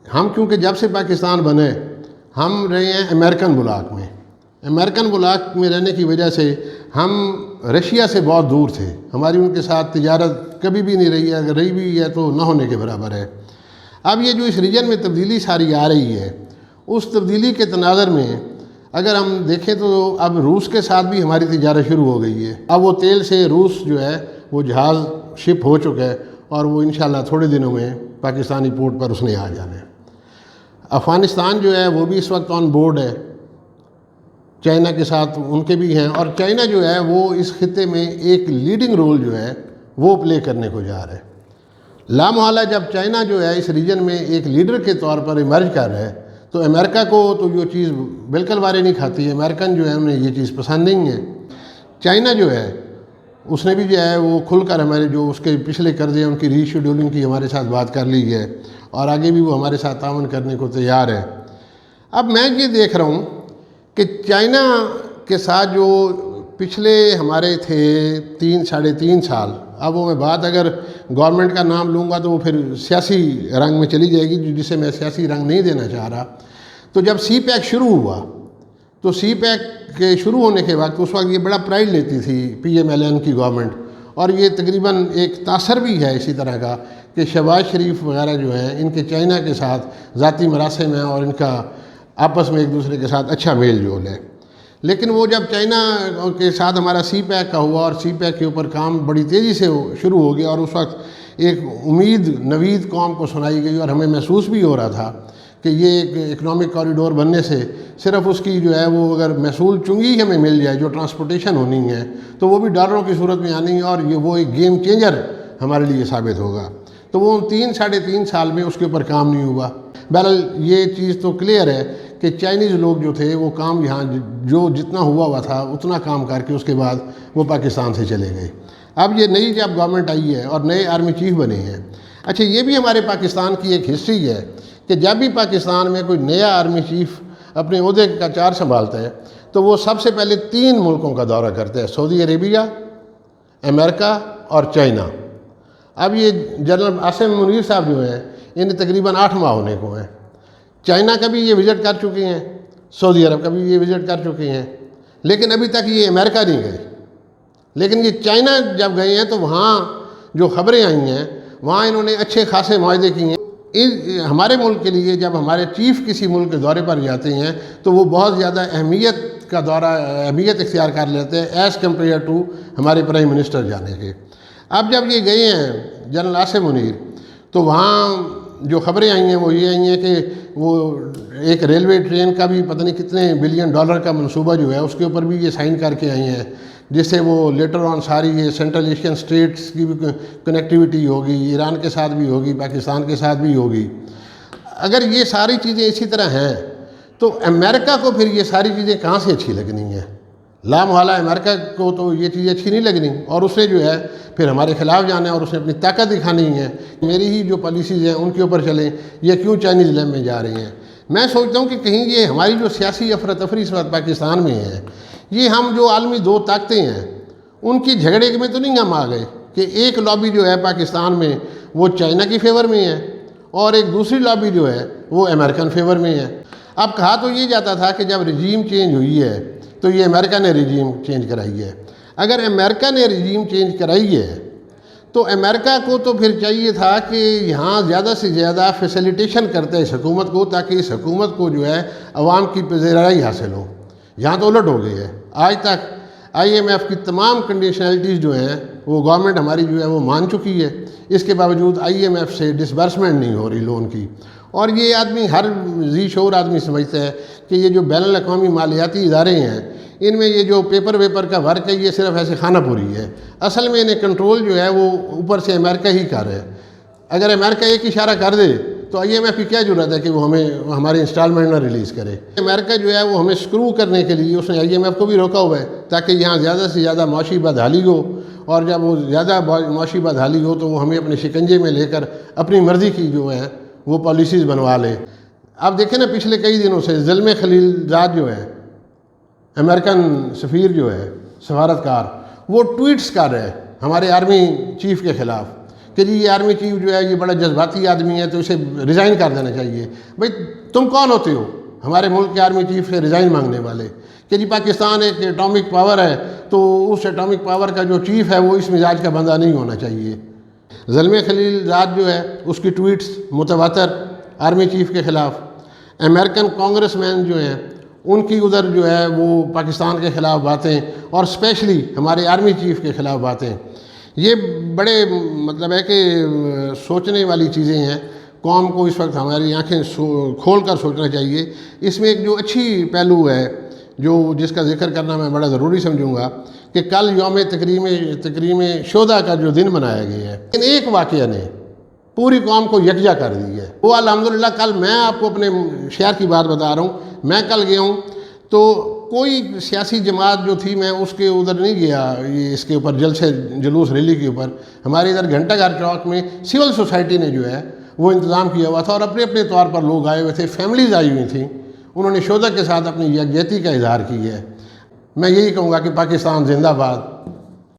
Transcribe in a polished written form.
ہم کیونکہ جب سے پاکستان بنے ہم رہے ہیں امریکن بلاک میں. امریکن بلاک میں رہنے کی وجہ سے ہم رشیا سے بہت دور تھے. ہماری ان کے ساتھ تجارت کبھی بھی نہیں رہی ہے، اگر رہی بھی ہے تو نہ ہونے کے برابر ہے. اب یہ جو اس ریجن میں تبدیلی ساری آ رہی ہے، اس تبدیلی کے تناظر میں اگر ہم دیکھیں تو اب روس کے ساتھ بھی ہماری تجارت شروع ہو گئی ہے. اب وہ تیل سے روس جو ہے وہ جہاز شپ ہو چکا ہے اور وہ انشاءاللہ تھوڑے دنوں میں پاکستانی پورٹ پر اس نے آ جانا ہے. افغانستان جو ہے وہ بھی اس وقت آن بورڈ ہے، چائنا کے ساتھ ان کے بھی ہیں، اور چائنا جو ہے وہ اس خطے میں ایک لیڈنگ رول جو ہے وہ پلے کرنے کو جا رہا ہے. لامحالہ جب چائنا جو ہے اس ریجن میں ایک لیڈر کے طور پر ایمرج کر رہا ہے تو امریکہ کو تو یہ چیز بالکل وارے نہیں کھاتی ہے. امریکن جو ہے انہیں یہ چیز پسند نہیں ہے. چائنا جو ہے اس نے بھی جو ہے وہ کھل کر ہمارے جو اس کے پچھلے قرضے ہیں ان کی ری شیڈولنگ کی ہمارے ساتھ بات کر لی ہے اور آگے بھی وہ ہمارے ساتھ تعاون کرنے کو تیار ہے. اب میں یہ دیکھ رہا ہوں کہ چائنا کے ساتھ جو پچھلے ہمارے تھے 3-3.5 سال، اب وہ میں بات اگر گورنمنٹ کا نام لوں گا تو وہ پھر سیاسی رنگ میں چلی جائے گی، جسے میں سیاسی رنگ نہیں دینا چاہ رہا. تو جب سی پیک شروع ہوا تو سی پیک کے شروع ہونے کے وقت اس وقت یہ بڑا پرائڈ لیتی تھی PMLN کی گورنمنٹ، اور یہ تقریباً ایک تاثر بھی ہے اسی طرح کا کہ شہباز شریف وغیرہ جو ہیں ان کے چائنا کے ساتھ ذاتی مراسم ہیں اور ان کا آپس میں ایک دوسرے کے ساتھ اچھا میل جول ہے. لیکن وہ جب چائنا کے ساتھ ہمارا سی پیک کا ہوا اور سی پیک کے اوپر کام بڑی تیزی سے شروع ہو گیا اور اس وقت ایک امید نوید قوم کو سنائی گئی اور ہمیں محسوس بھی ہو رہا تھا کہ یہ ایک اکنامک کوریڈور بننے سے صرف اس کی جو ہے وہ اگر محصول چنگی ہمیں مل جائے جو ٹرانسپورٹیشن ہونی ہے تو وہ بھی ڈالروں کی صورت میں آنی ہے اور یہ وہ ایک گیم چینجر ہمارے لیے ثابت ہوگا. تو وہ 3-3.5 سال میں اس کے اوپر کام نہیں ہوا. بہرحال یہ چیز تو کلیئر ہے کہ چائنیز لوگ جو تھے وہ کام یہاں جو جتنا ہوا تھا اتنا کام کر کے اس کے بعد وہ پاکستان سے چلے گئے. اب یہ نئی جب گورنمنٹ آئی ہے اور نئے آرمی چیف بنے ہیں. اچھا یہ بھی ہمارے پاکستان کی ایک ہسٹری ہے کہ جب بھی پاکستان میں کوئی نیا آرمی چیف اپنے عہدے کا چار سنبھالتا ہے تو وہ سب سے پہلے 3 ملکوں کا دورہ کرتا ہے، سعودی عربیہ، امریکہ اور چائنا. اب یہ جنرل عاصم منیر صاحب جو ہیں انہیں تقریباً 8 ماہ ہونے کو ہیں. چائنا کا بھی یہ وزٹ کر چکے ہیں، سعودی عرب کا بھی یہ وزٹ کر چکے ہیں، لیکن ابھی تک یہ امریکہ نہیں گئے. لیکن یہ چائنا جب گئے ہیں تو وہاں جو خبریں آئی ہیں وہاں انہوں نے اچھے خاصے معاہدے کیے ہیں. ہمارے ملک کے لیے جب ہمارے چیف کسی ملک کے دورے پر جاتے ہیں تو وہ بہت زیادہ اہمیت اختیار کر لیتے ہیں ایز کمپیئر ٹو ہمارے پرائم منسٹر جانے کے. اب جب یہ گئے ہیں جنرل عاصم منیر تو وہاں جو خبریں آئی ہیں وہ یہ آئی ہیں کہ وہ ایک ریلوے ٹرین کا بھی پتہ نہیں کتنے $1 بلین کا منصوبہ جو ہے اس کے اوپر بھی یہ سائن کر کے آئی ہیں، جس سے وہ لیٹر آن ساری یہ سینٹرل ایشین اسٹیٹس کی بھی کنیکٹیویٹی ہوگی، ایران کے ساتھ بھی ہوگی، پاکستان کے ساتھ بھی ہوگی. اگر یہ ساری چیزیں اسی طرح ہیں تو امریکہ کو پھر یہ ساری چیزیں کہاں سے اچھی لگنی ہیں؟ لامحالہ امریکہ کو تو یہ چیزیں اچھی نہیں لگنی اور اس نے جو ہے پھر ہمارے خلاف جانا ہے اور اس نے اپنی طاقت دکھانی ہے. میری ہی جو پالیسیز ہیں ان کے اوپر چلیں، یہ کیوں چائنیز لیم میں جا رہی ہیں؟ میں سوچتا ہوں کہ کہیں یہ ہماری جو سیاسی افراتفری اس وقت پاکستان میں ہے، یہ ہم جو عالمی 2 طاقتیں ہیں ان کی جھگڑے میں تو نہیں ہم آ گئے کہ ایک لابی جو ہے پاکستان میں وہ چائنا کی فیور میں ہے اور ایک دوسری لابی جو ہے وہ امریکن فیور میں ہے. اب کہا تو یہ جاتا تھا کہ جب رجیم چینج ہوئی ہے تو یہ امریکہ نے رجیم چینج کرائی ہے. اگر امریکہ نے رجیم چینج کرائی ہے تو امریکہ کو تو پھر چاہیے تھا کہ یہاں زیادہ سے زیادہ فیسیلیٹیشن کرتا ہے اس حکومت کو تاکہ اس حکومت کو جو ہے عوام کی پذیرائی حاصل ہو. یہاں تو الٹ ہو گئی ہے. آج تک IMF کی تمام کنڈیشنلٹیز جو ہیں وہ گورنمنٹ ہماری جو ہے وہ مان چکی ہے، اس کے باوجود IMF سے ڈسبرسمنٹ نہیں ہو رہی لون کی. اور یہ آدمی ہر ذی شعور آدمی سمجھتا ہے کہ یہ جو بین الاقوامی مالیاتی ادارے ہیں ان میں یہ جو پیپر ویپر کا ورک ہے یہ صرف ایسے خانہ پوری ہے. اصل میں انہیں کنٹرول جو ہے وہ اوپر سے امریکہ ہی کر رہا ہے. اگر امریکہ ایک اشارہ کر دے تو IMF کی کیا ضرورت ہے کہ وہ ہماری انسٹالمنٹ نہ ریلیز کرے؟ امریکہ جو ہے وہ ہمیں سکرو کرنے کے لیے اس نے IMF کو بھی روکا ہوا ہے تاکہ یہاں زیادہ سے زیادہ معاشی بدحالی ہو، اور جب وہ زیادہ معاشی بدحالی ہو تو وہ ہمیں اپنے شکنجے میں لے کر اپنی مرضی کی جو ہے وہ پالیسیز بنوا لے. اب دیکھیں نا پچھلے کئی دنوں سے زلمے خلیل زاد جو ہے امریکن سفیر جو ہے سفارتکار، وہ ٹویٹس کر رہے ہیں ہمارے آرمی چیف کے خلاف کہ جی یہ آرمی چیف جو ہے یہ بڑا جذباتی آدمی ہے تو اسے ریزائن کر دینا چاہیے. بھائی تم کون ہوتے ہو ہمارے ملک کے آرمی چیف سے ریزائن مانگنے والے؟ کہ جی پاکستان ایک ایٹامک پاور ہے تو اس ایٹامک پاور کا جو چیف ہے وہ اس مزاج کا بندہ نہیں ہونا چاہیے. زلمے خلیل زاد جو ہے اس کی ٹویٹس متواتر آرمی چیف کے خلاف. امریکن کانگریس مین جو ہیں ان کی ادھر جو ہے وہ پاکستان کے خلاف باتیں اور اسپیشلی ہمارے آرمی چیف کے خلاف باتیں. یہ بڑے مطلب ہے کہ سوچنے والی چیزیں ہیں. قوم کو اس وقت ہماری آنکھیں کھول کر سوچنا چاہیے. اس میں ایک جو اچھی پہلو ہے جس کا ذکر کرنا میں بڑا ضروری سمجھوں گا کہ کل یوم تکریم شہداء کا جو دن منایا گیا ہے لیکن ایک واقعہ نے پوری قوم کو یکجا کر دی ہے. وہ الحمدللہ کل میں آپ کو اپنے شہر کی بات بتا رہا ہوں. میں کل گیا ہوں تو کوئی سیاسی جماعت جو تھی میں اس کے ادھر نہیں گیا یہ اس کے اوپر جلسے جلوس ریلی کے اوپر. ہمارے ادھر گھنٹہ گھر چوک میں سول سوسائٹی نے جو ہے وہ انتظام کیا ہوا تھا اور اپنے اپنے طور پر لوگ آئے ہوئے تھے, فیملیز آئی ہوئی تھیں. انہوں نے شہداء کے ساتھ اپنی یکجہتی کا اظہار کی ہے. میں یہی کہوں گا کہ پاکستان زندہ باد.